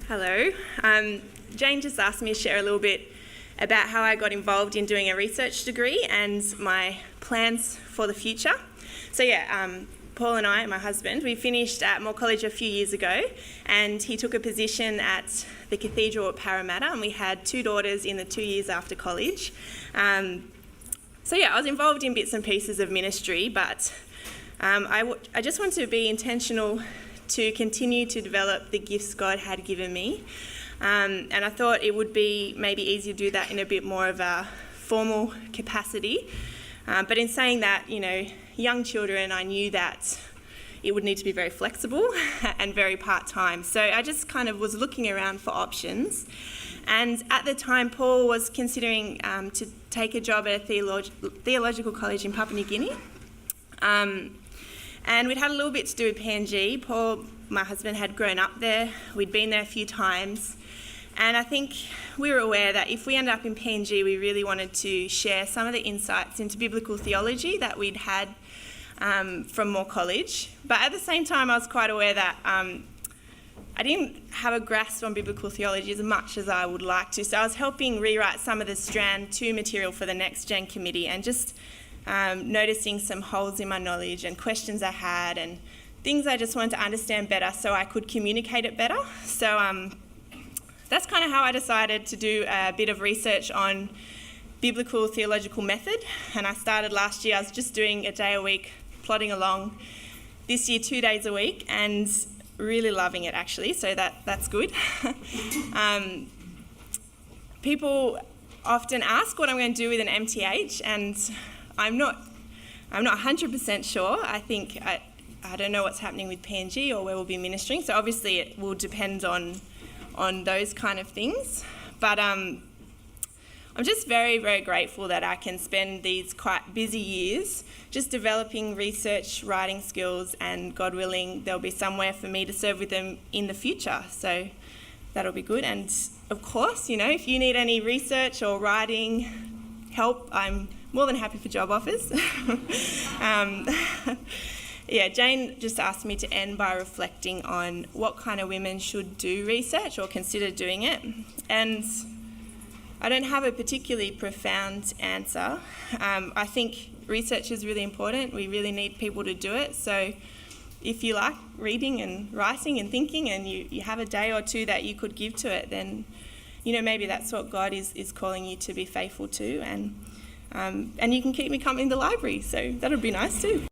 Hello. Jane just asked me to share a little bit about how I got involved in doing a research degree and my plans for the future. So Paul and I, my husband, we finished at Moore College a few years ago, and he took a position at the Cathedral at Parramatta, and we had 2 daughters in the 2 years after college. I was involved in bits and pieces of ministry, but I just want to be intentional to continue to develop the gifts God had given me. And I thought it would be maybe easier to do that in a bit more of a formal capacity. But in saying that, young children, I knew that it would need to be very flexible and very part-time. So I just kind of was looking around for options. And at the time, Paul was considering to take a job at a theological college in Papua New Guinea. And we'd had a little bit to do with PNG. Paul, my husband, had grown up there. We'd been there a few times. And I think we were aware that if we ended up in PNG, we really wanted to share some of the insights into biblical theology that we'd had from Moore College. But at the same time, I was quite aware that I didn't have a grasp on biblical theology as much as I would like to. So I was helping rewrite some of the Strand 2 material for the Next Gen committee, and just noticing some holes in my knowledge and questions I had and things I just wanted to understand better so I could communicate it better. So that's kind of how I decided to do a bit of research on biblical theological method. And I started last year. I was just doing a day a week, plodding along. This year, 2 days a week, and really loving it actually. So that's good. People often ask what I'm going to do with an MTH, and I'm not 100% sure. I think I don't know what's happening with PNG or where we'll be ministering. So obviously it will depend on those kind of things. But I'm just very, very grateful that I can spend these quite busy years just developing research, writing skills, and God willing, there'll be somewhere for me to serve with them in the future. So that'll be good. And of course, if you need any research or writing help, I'm more than happy for job offers. Jane just asked me to end by reflecting on what kind of women should do research or consider doing it. And I don't have a particularly profound answer. I think research is really important. We really need people to do it. So if you like reading and writing and thinking, and you have a day or two that you could give to it, then maybe that's what God is calling you to be faithful to. And you can keep me company in the library, so that would be nice too.